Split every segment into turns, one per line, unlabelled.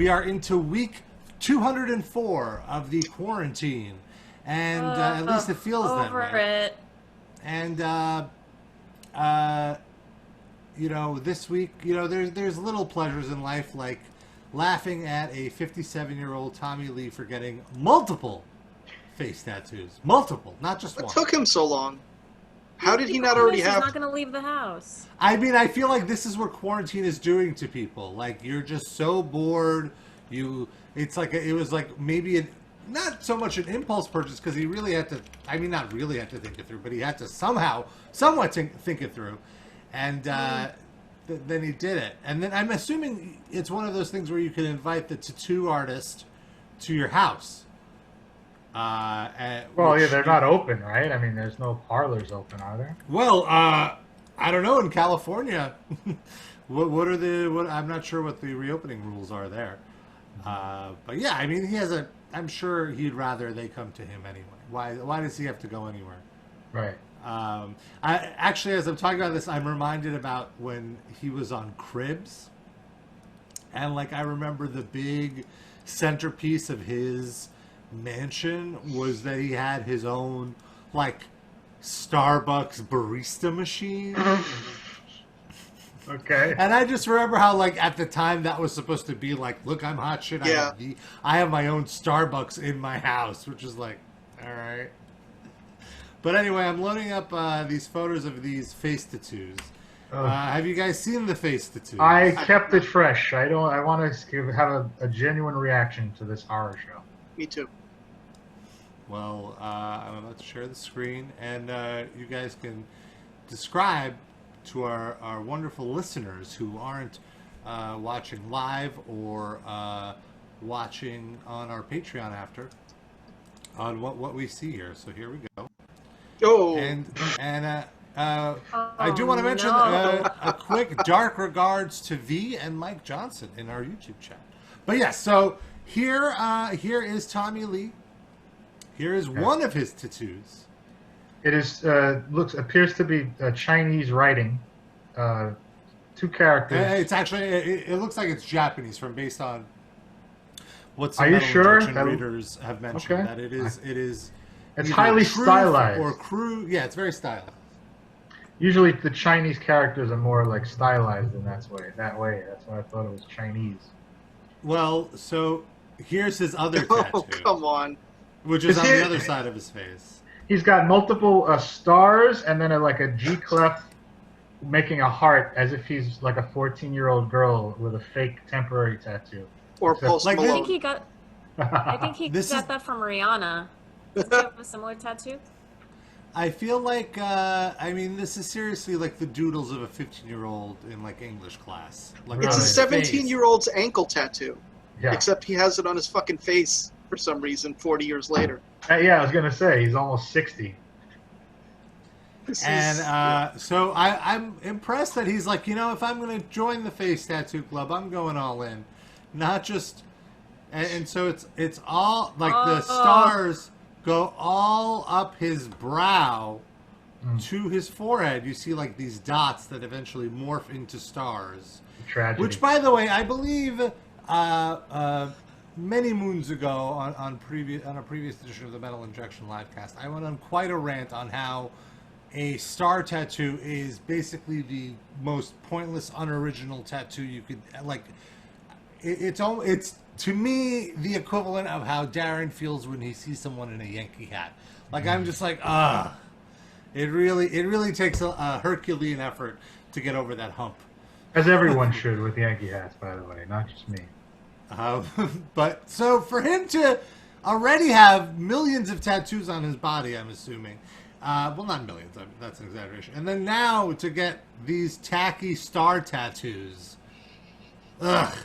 We are into week 204 of the quarantine, and at least it feels that
over
way.
it.
And you know, this week, you know, there's little pleasures in life, like laughing at a 57-year-old Tommy Lee for getting multiple face tattoos, multiple, not just
What
one.
took him so long? How did he not
Because
already
he's
have?
not going to leave the house.
I mean, I feel like this is what quarantine is doing to people. Like, you're just so bored. It's like it was like maybe not so much an impulse purchase, because he really had to. I mean, not really had to think it through, but he had to somewhat think it through, and then he did it. And then I'm assuming it's one of those things where you can invite the tattoo artist to your house.
Well, yeah, they're not open, right? I mean, there's no parlors open, are there?
Well, I don't know in California. what I'm not sure what the reopening rules are there. But yeah, I mean, I'm sure he'd rather they come to him anyway. Why does he have to go anywhere?
Right.
Actually, as I'm talking about this, I'm reminded about when he was on Cribs, and like I remember the big centerpiece of his mansion was that he had his own like Starbucks barista machine.
Okay.
And I just remember how like at the time that was supposed to be like, look, I'm hot shit.
Yeah.
I have my own Starbucks in my house, which is like, all right. But anyway, I'm loading up these photos of these face tattoos. Have you guys seen the face tattoos?
I kept it fresh. I want to have a genuine reaction to this horror show.
Me too.
Well, I'm about to share the screen, and you guys can describe to our wonderful listeners who aren't watching live or watching on our Patreon after on what we see here. So here we go.
Oh.
And I do want to mention a quick dark regards to V and Mike Johnson in our YouTube chat. But yes, so here is Tommy Lee. Here is one of his tattoos.
It is appears to be Chinese writing. Two characters.
It's actually it looks like it's Japanese based on what some
Are you
metal
sure?
injection readers have mentioned.
Okay.
That it is.
It's
either
highly
truth
stylized.
or crude. Yeah, it's very stylized.
Usually the Chinese characters are more like stylized in that way. That's why I thought it was Chinese.
Well, so here's his other
Oh,
tattoo,
come on.
which is on the other side of his face.
He's got multiple stars and then like a G clef making a heart as if he's like a 14-year-old girl with a fake temporary tattoo.
Or
Except-
Post
Like,
I
Malone.
think he got. I think he
This
got
is-
that from Rihanna. Does he have a similar tattoo?
I feel like, I mean, this is seriously like the doodles of a 15-year-old in like English class. Like
It's
on
a
his face.
17-year-old's ankle tattoo.
Yeah.
Except he has it on his fucking face for some reason 40 years later.
Yeah, I was gonna say he's almost 60.
And so I'm impressed that he's like, you know, if I'm going to join the face tattoo club, I'm going all in, not just. And so it's all like the stars go all up his brow to his forehead. You see like these dots that eventually morph into stars.
Tragedy.
Which, by the way, I believe many moons ago on a previous edition of the Metal Injection Livecast, I went on quite a rant on how a star tattoo is basically the most pointless, unoriginal tattoo you could like. It's to me the equivalent of how Darren feels when he sees someone in a Yankee hat. Like I'm just like, it really takes a Herculean effort to get over that hump.
As everyone should with Yankee hats, by the way, not just me.
But so for him to already have millions of tattoos on his body, I'm assuming. Well, not millions. That's an exaggeration. And then now to get these tacky star tattoos. Ugh.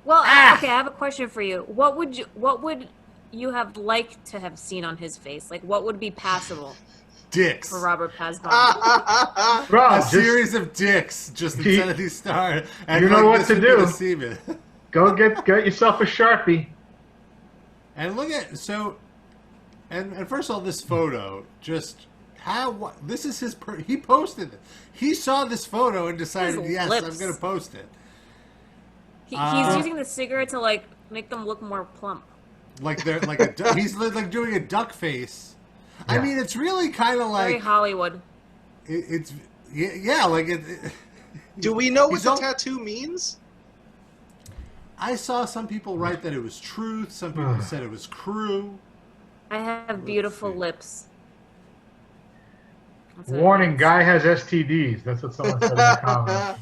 Well, okay, I have a question for you. What would you have liked to have seen on his face? Like, what would be passable
Dicks.
for Robert Pasbon?
Bro,
A
just
series of dicks just instead of these stars. And
You know what
this
to
would be
do.
the semen.
go get yourself a Sharpie.
And look at and first of all, this photo just this is his he posted it. He saw this photo and decided,
His
yes,
lips.
I'm going to post it.
He's using the cigarette to like make them look more plump.
Like they're like he's like doing a duck face.
Yeah.
I mean, it's really kind of like
Very Hollywood.
it's yeah, like it.
Do we know what
He's
the
all-
tattoo means?
I saw some people write that it was truth. Some people said it was crew.
I have beautiful
see.
lips. That's what it
Warning:
means.
guy has STDs. That's what someone said in the comments.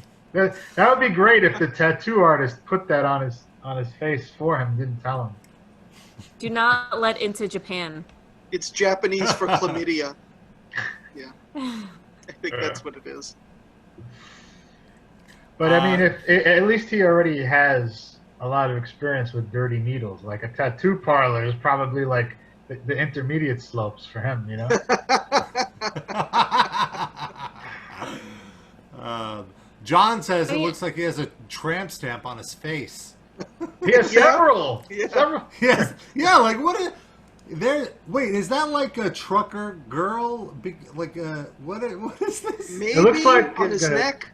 That would be great if the tattoo artist put that on his face for him. Didn't tell him.
Do not let into Japan.
It's Japanese for chlamydia. Yeah. I think that's what it is.
But I mean, at least he already has a lot of experience with dirty needles. Like a tattoo parlor is probably like the intermediate slopes for him, you know?
John says it looks like he has a tramp stamp on his face.
He has
Yeah.
several.
Yeah.
Several.
Yes, yeah. Like what? There. Wait, is that like a trucker girl? Like what is this?
Maybe
It looks like
on his neck.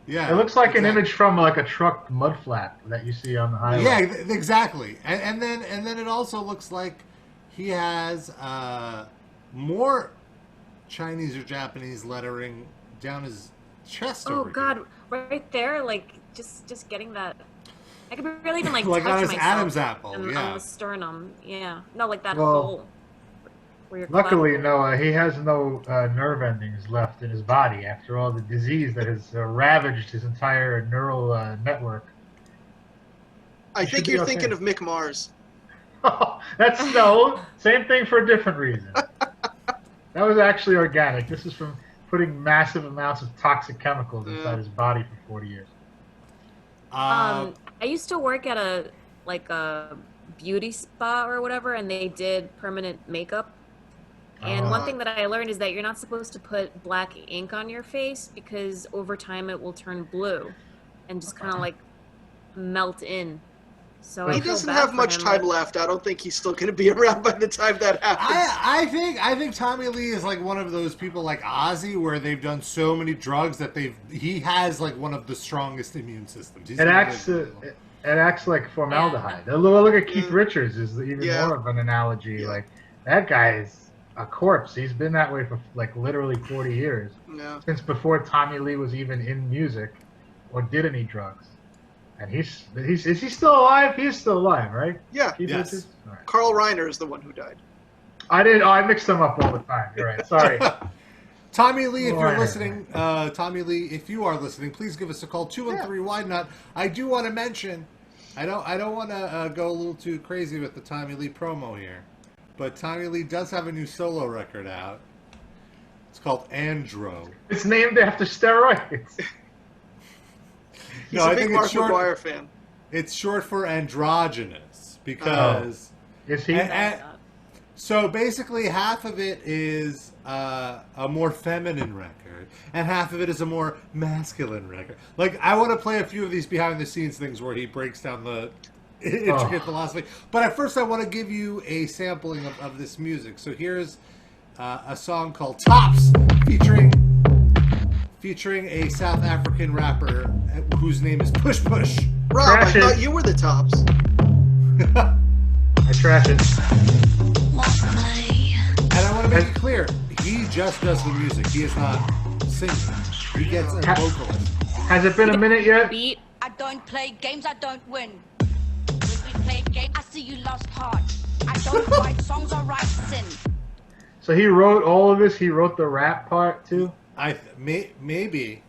Yeah,
It looks like an
exactly.
image from like a truck mud flap that you see on the highway.
Yeah, exactly. And then it also looks like he has more Chinese or Japanese lettering down his chest.
Oh
over
God,
here.
right there, like just getting that. I could barely even like
Like
touch
on his
myself
Adam's apple,
on
yeah.
the sternum. Yeah, no, like that
Well,
hole. Where your
Luckily,
clavicle-
no, he has no nerve endings left in his body after all the disease that has ravaged his entire neural network.
I
It should
think
be
you're
okay.
thinking of Mick Mars.
That's no, same thing for a different reason. That was actually organic. This is from putting massive amounts of toxic chemicals inside his body for 40 years.
I used to work at a beauty spa or whatever, and they did permanent makeup. And one thing that I learned is that you're not supposed to put black ink on your face because over time it will turn blue and just kind of like melt in. So I
He
feel
doesn't
bad
have
for
much
him,
time
like-
left. I don't think he's still going to be around by the time that happens.
I think Tommy Lee is like one of those people like Ozzy where they've done so many drugs that he has like one of the strongest immune systems. He's
It
gonna
acts,
live
it acts like formaldehyde. Look at Keith
Mm.
Richards is even
Yeah.
more of an analogy.
Yeah.
Like that guy is a corpse. He's been that way for like literally 40 years,
No.
since before Tommy Lee was even in music or did any drugs. And is he still alive? He's still alive, right?
Yeah.
Keith
Yes.
Richards? All right.
Carl Reiner is the one who died.
I mixed them up all the time. You're right. Sorry.
Tommy Lee, if you're
Right.
listening, Tommy Lee, if you are listening, please give us a call 213 Wide Nut. I do want to mention, I don't want to go a little too crazy with the Tommy Lee promo here, but Tommy Lee does have a new solo record out. It's called Andro.
It's named after steroids.
He's
No,
a
I
big
think
Mark
it's short.
McGuire fan.
It's short for androgynous because.
Is he?
So basically, half of it is a more feminine record, and half of it is a more masculine record. Like, I want to play a few of these behind-the-scenes things where he breaks down the intricate philosophy. But at first, I want to give you a sampling of this music. So here's a song called "Tops," featuring a South African rapper whose name is Push Push.
Rob,
Trash
I
it.
thought you were the tops.
I trash it.
And I want to make it clear, he just does the music. He is not singing. He gets a vocalist.
Has it been a minute yet?
Beat.
I don't play games, I don't win. When we play games, I see you lost heart. I don't write songs, I write sin.
So he wrote all of this. He wrote the rap part too.
Maybe.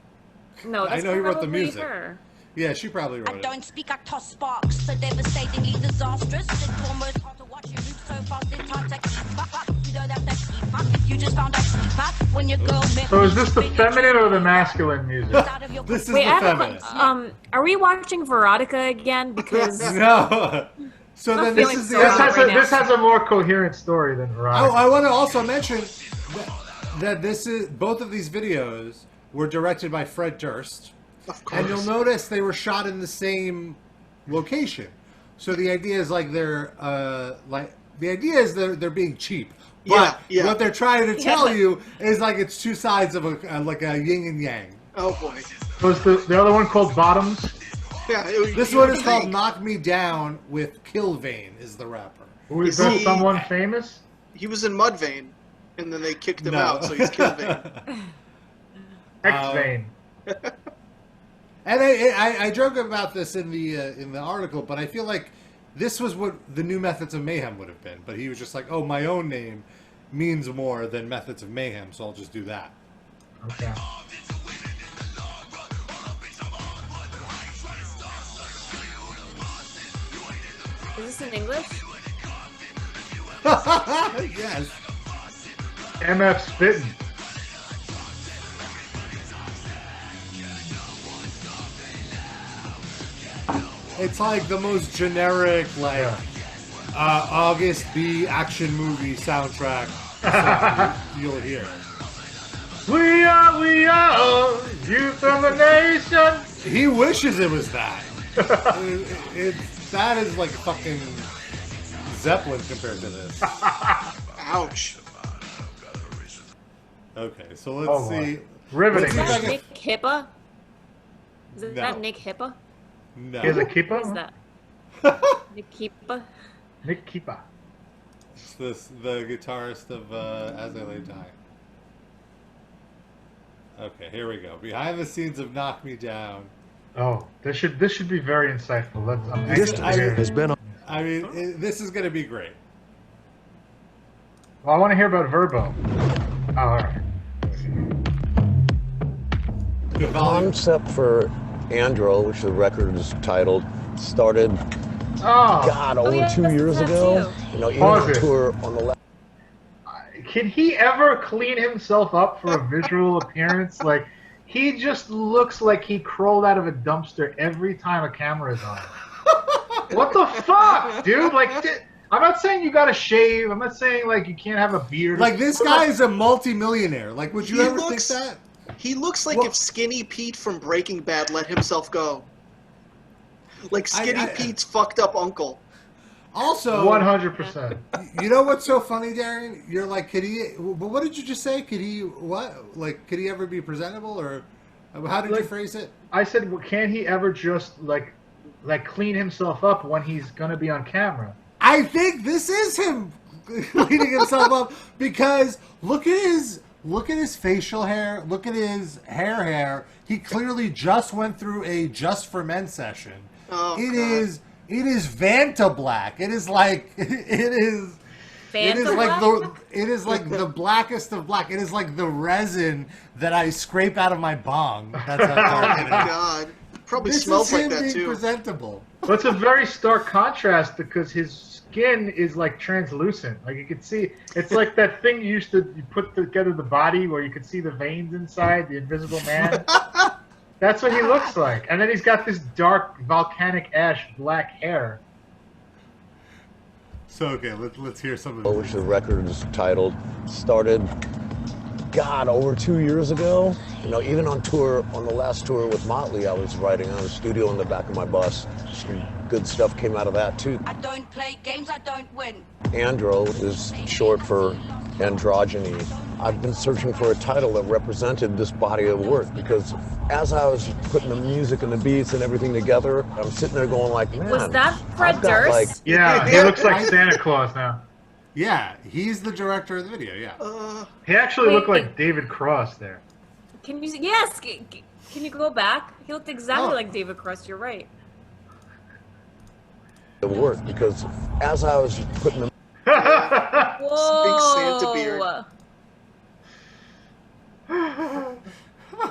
No, that's
I know he wrote the
probably
music.
her.
Yeah, she probably
I
wrote it.
don't speak, I toss sparks. So devastatingly disastrous. It's almost hard to watch you move so fast. It's hard to keep up. You don't have to keep up. You just found out keep up when your girl met
So
me,
is this the
spinning
feminine or the masculine music?
out of your
This is
Wait,
the
I have
feminine.
are we watching Veronica again? Because
No. So
I'm
then this
feeling
is
so
the
bad
other.
right now.
This has a more coherent story than Veronica.
I want to also mention that this is both of these videos were directed by Fred Durst,
Of course.
and you'll notice they were shot in the same location. So the idea is like they're being cheap. But
Yeah.
what they're trying to tell
Yeah.
you is like it's two sides of like a yin and yang.
Oh boy.
Was the other one called Bottoms?
Yeah,
This one is called "Knock Me Down" with Killvane is the rapper.
Who is
Is
that?
he-
Someone famous?
He was in Mudvayne, and then they kicked him
No.
out, so he's Killvane.
X-Vane.
And I joke about this in the article, but I feel like this was what the new Methods of Mayhem would have been. But he was just like, oh, my own name means more than Methods of Mayhem, so I'll just do that.
Okay.
Is this in English?
Yes.
MF Spittin'.
It's like the most generic, like,
Yeah.
August B action movie soundtrack song you'll hear.
We are youth of the nation.
He wishes it was that. That is like fucking Zeppelin compared to this.
Ouch.
Okay, so let's
Oh, boy.
see.
Riveting.
Is
Let's see
that
if I
Nick Hippa? Is
No.
that Nick Hippa?
No.
He has a
What is
kippa?
that? Nick Hippa?
Nick Kippa.
It's the guitarist of As I Lay Dying. Okay, here we go. Behind the scenes of Knock Me Down.
Oh, this should be very insightful. I'm
This
anxious to
I-
hear.
has been on.
I mean, this is going to be great.
Well, I want to hear about Verbo. Oh, all right.
Good volume.
Concept for Andro, which the record is titled, started,
Oh,
God, over
yeah,
2
that's
years
the
ago.
tattoo.
You know, even
Pause
on
it.
tour on the left.
can he ever clean himself up for a visual appearance? Like, he just looks like he crawled out of a dumpster every time a camera is on. What the fuck, dude? Like, I'm not saying you gotta shave. I'm not saying like you can't have a beard.
Like, this guy is a multi-millionaire. Like, would you
He
ever
looks-
think that?
He looks like
Well-
if Skinny Pete from Breaking Bad let himself go. Like Skinny
I-
Pete's fucked up uncle.
Also,
100%.
you know what's so funny, Darren? You're like, could he? But what did you just say? Could he? What? Like, could he ever be presentable, or how did you
Like-
phrase it?
I said, well, can he ever just like clean himself up when he's gonna be on camera?
I think this is him cleaning himself up because look at his facial hair. Look at his hair. He clearly just went through a Just for Men session.
Oh,
It
God.
is Vanta black. It is like it is. It is
Fanta
like
Black?
it is like the blackest of black. It is like the resin that I scrape out of my bong. That's how dark it is.
God. Probably
This
smells
is
like
him
that
being
too.
presentable.
Well, it's a very stark contrast because his skin is like translucent. Like you can see, it's like that thing you put together the body where you could see the veins inside, the Invisible Man. That's what he looks like. And then he's got this dark volcanic ash black hair.
So okay, let's hear some of
Which
it.
the record is titled, started, God, over 2 years ago. You know, even on tour, on the last tour with Motley, I was writing on a studio in the back of my bus. Some good stuff came out of that too.
I don't play games, I don't win.
Andro is short for androgyny. I've been searching for a title that represented this body of work because as I was putting the music and the beats and everything together, I'm sitting there going like, man,
Was that Fred
I've got,
Durst?
like,
Yeah, he looks like Santa Claus now.
Yeah, he's the director of the video. Yeah.
He actually
Wait,
looked like
wait.
David Cross there.
Can you? Yes. Can you go back? He looked exactly
Oh.
like David Cross. You're right.
of work because as I was putting the
Whoa.
Santa beard.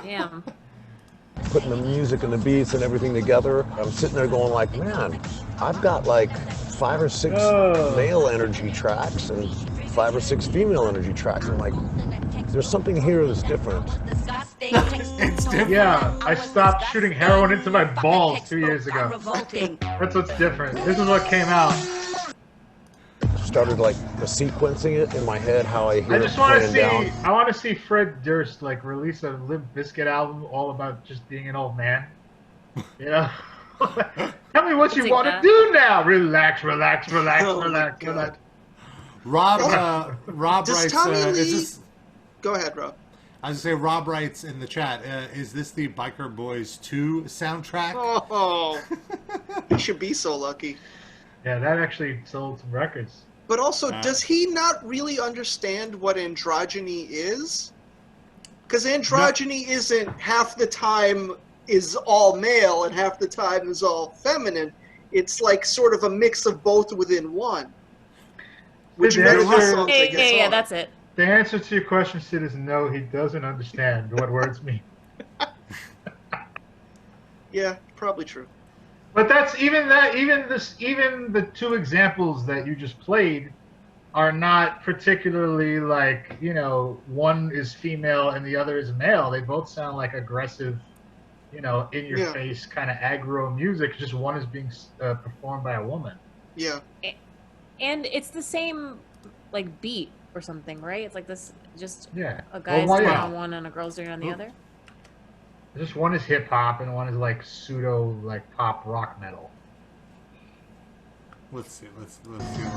Damn.
putting the music and the beats and everything together, I'm sitting there going like, man, I've got like 5 or 6
Oh.
male energy tracks and 5 or 6 female energy tracks. I'm like, there's something here that's different.
It's different.
Yeah, I stopped shooting heroin into my balls 2 years ago. That's what's different. This is what came out.
Started like sequencing it in my head, how I hear
I
it
just want to
playing
see.
down.
I want to see Fred Durst like release a Limp Bizkit album all about just being an old man. You know. Tell me what you
take
want to
that.
do now. Relax, relax, relax,
Oh my
relax,
God.
relax.
Rob
Does
writes.
Tommy
Is
Lee-
this?
Go ahead, Rob.
I was gonna say, Rob writes in the chat, is this the Biker Boys 2 soundtrack?
Oh, he should be so lucky.
Yeah, that actually sold some records.
But also, does he not really understand what androgyny is? Because androgyny isn't half the time is all male and half the time is all feminine. It's like sort of a mix of both within one. Which
The
many of the
answer-
songs, I guess,
Yeah,
are.
that's it.
The answer to your question, Sid, is no. He doesn't understand what words mean.
Yeah, probably true.
But that's even the two examples that you just played are not particularly like, you know, one is female and the other is male. They both sound like aggressive, you know, in your face kind of aggro music. Just one is being performed by a woman.
Yeah.
And it's the same, like, beat or something, right? It's like this, just
Yeah.
a guy's
Well,
doing
yeah.
on one and a girl's doing on the other.
Just one is hip hop and one is like pseudo like pop rock metal.
Let's see.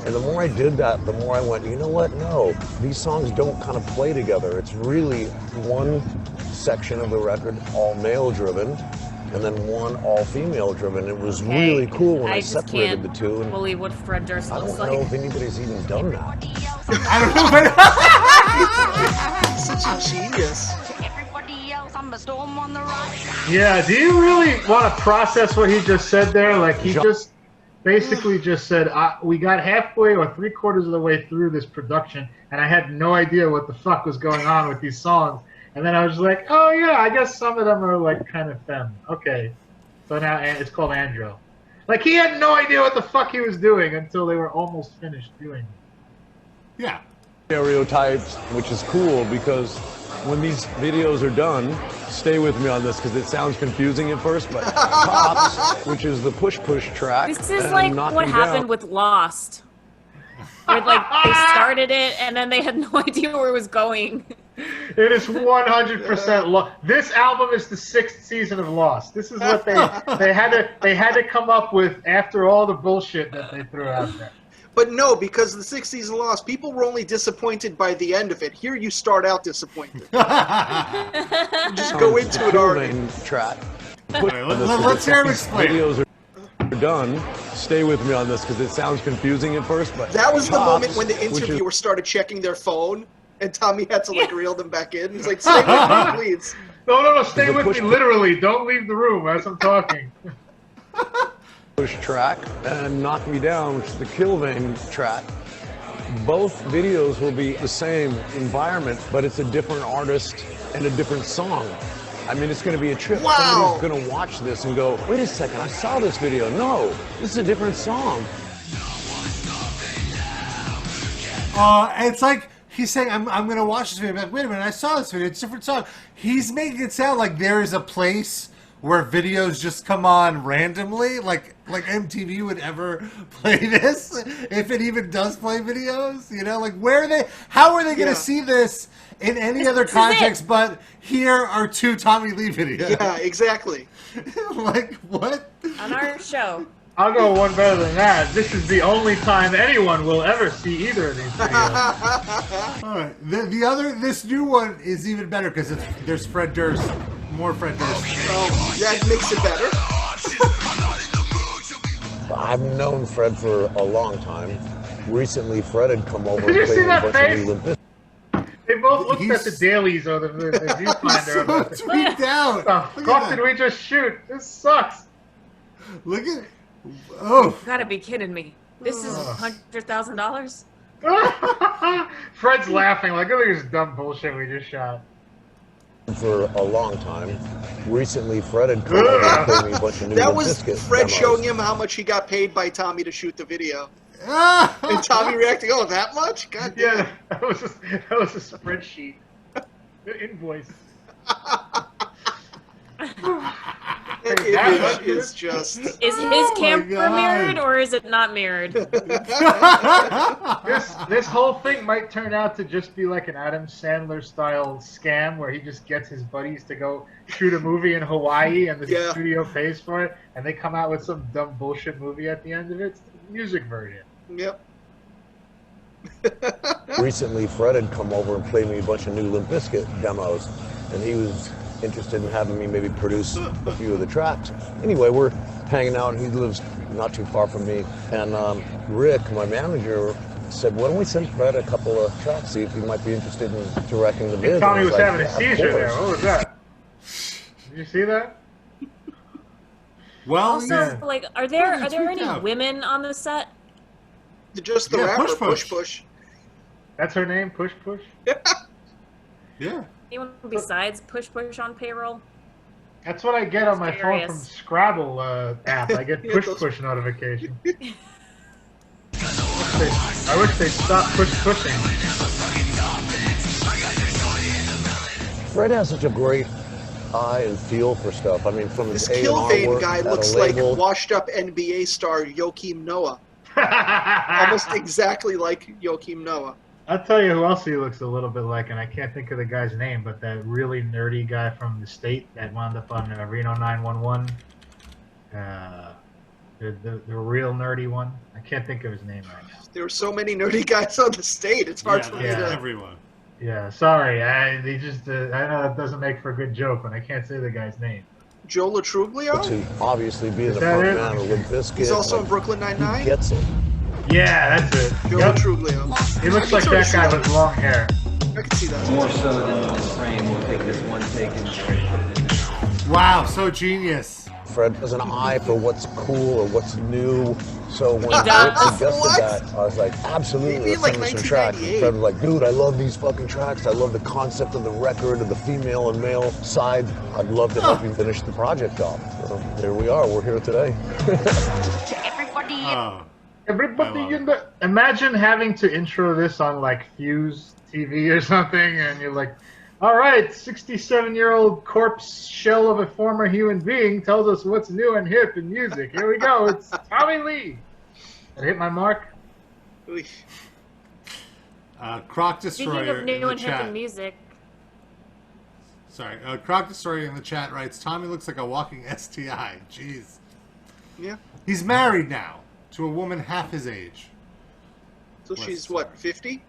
And the more I did that, the more I went, you know what? No, these songs don't kind of play together. It's really one section of the record, all male driven, and then one all female driven. It was really cool when I
just
separated
can't
the two. And
believe what Fred Durst
I
looks
don't know
like.
if anybody's even done that.
I don't know.
Such a genius.
Everybody else, I'm a storm on the rise.
Yeah, do you really want to process what he just said there? Like, he just basically just said, we got halfway or 3/4 of the way through this production, and I had no idea what the fuck was going on with these songs. And then I was like, oh, yeah, I guess some of them are, like, kind of femme. Okay. So now it's called Andro. Like, he had no idea what the fuck he was doing until they were almost finished doing it.
Yeah.
Stereotypes, which is cool because when these videos are done, stay with me on this because it sounds confusing at first, but Pops, which is the push track.
This is
and
like
Knock
what
Me
happened
Down.
with Lost. Where, like, they started it and then they had no idea where it was going.
It is 100% Lost. This album is the 6th season of Lost. This is what they had to come up with after all the bullshit that they threw out there.
But no, because the 6th season lost, people were only disappointed by the end of it. Here you start out disappointed. Just go into it already.
Track.
Let's hear him explain.
Videos are done. Stay with me on this because it sounds confusing at first, but
That was the
Pops,
moment when the
which is-
interviewer started checking their phone, and Tommy had to like reel them back in. He's like, "Stay with me, please."
No, stay
The
with
push-
me, literally. Don't leave the room as I'm talking.
push track and Knock Me Down, which is the Killvane track. Both videos will be the same environment, but it's a different artist and a different song. I mean, it's going to be a trip.
Wow.
Somebody's going to watch this and go, wait a second, I saw this video. No, this is a different song.
It's like he's saying, I'm going to watch this video. I'm like, wait a minute, I saw this video. It's a different song. He's making it sound like there is a place where videos just come on randomly, like MTV would ever play this, if it even does play videos, you know, like how are they going to see this in any other
is it.
context but here are 2 Tommy Lee videos?
Yeah, exactly.
Like, what?
On our show.
I'll go one better than that. This is the only time anyone will ever see either of these videos.
All right, this new one is even better because there's Fred Durst, more Fred Durst.
Oh, that makes it better.
I've known Fred for a long time. Recently, Fred had come over
Did you
and
see
played
that
a bunch of
face?
New Limp Bizkit.
They both looked
He's-
at the dailies or the viewfinder.
So
What the
tweaked out. Look
fuck
at
did
that.
we just shoot? This sucks.
Look at oh.
You gotta be kidding me. This is $100,000?
Fred's laughing like, look at this dumb bullshit we just shot.
For a long time. Recently, Fred had come over and played me a bunch of New
That
Limp
was
Bizkit
Fred
demos.
showing him how much he got paid by Tommy to shoot the video, and
Ah!
Tommy reacting, "Oh, that much? God damn!"
Yeah, that was a spreadsheet. The invoice.
That
That
image
much?
is just.
Is his
Oh my
camera
God.
mirrored or is it not mirrored?
This whole thing might turn out to just be like an Adam Sandler style scam where he just gets his buddies to go shoot a movie in Hawaii and the
Yeah.
studio pays for it and they come out with some dumb bullshit movie at the end of it. It's the music version.
Yep.
Recently, Fred had come over and played me a bunch of new Limp Bizkit demos, and he was interested in having me maybe produce a few of the tracks. Anyway, we're hanging out, and he lives not too far from me. And Rick, my manager, said, "Why don't we send Fred a couple of tracks, see if he might be interested in directing the
Hey,
video?"
Tommy was
like,
having a
"Yeah, of
seizure there.
course."
What was that? Did you see that?
Well,
Also,
yeah.
like, are there
it's
any
freaked out.
women on the set?
Just the
Yeah,
rapper,
Push Push.
Push.
That's her name, Push Push?
Yeah.
Anyone besides Push Push on payroll?
That's what I get on my phone from
Curious.
Scrabble app. I get
Yeah,
push
those-
push notification. I wish they'd stop push pushing.
Fred has such a great eye and feel for stuff. I mean, from his
This
A&R
Kilvane
work
guy
at a
looks like
label.
washed-up NBA star Joakim Noah. Almost exactly like Joakim Noah.
I'll tell you who else he looks a little bit like, and I can't think of the guy's name, but that really nerdy guy from the state that wound up on Reno 911. The real nerdy one. I can't think of his name right now.
There were so many nerdy guys on the state. It's hard for me
yeah.
to.
Everyone.
Yeah, sorry. I know that doesn't make for a good joke, but I can't say the guy's name.
Joe Latruglio?
To obviously be
Is
the
that
front
it?
man of Limp Bizkit.
He's also
like,
in Brooklyn
he
Nine-Nine?
gets it.
Yeah, that's it.
Joe
Yep.
Latruglio.
He looks
I
like
can
that
sort
guy
of
with long hair.
I can see that.
More so than the frame, we'll take this one take and put it in there.
Wow, so genius.
Fred has an eye for what's cool or what's new. So when Rick
does.
suggested
What?
that, I was like, absolutely,
You mean
let's send
like
him some tracks. And
1998?
Fred was like, dude, I love these fucking tracks. I love the concept of the record, of the female and male side. I'd love to help you finish the project off. So here we are. We're here today.
Everybody
Oh.
Everybody
I love
in the. Imagine having to intro this on like Fuse TV or something, and you're like, all right, 67-year-old corpse shell of a former human being tells us what's new and hip in music. Here we go. It's Tommy Lee. Did I hit my mark?
Ooh.
Croc
Speaking
Destroyer
of
in
new
the
and hip
chat.
in music,
Sorry, Croc Destroyer in the chat writes, Tommy looks like a walking STI. Jeez.
Yeah.
He's married now to a woman half his age.
So
Bless
she's,
her.
what, 50?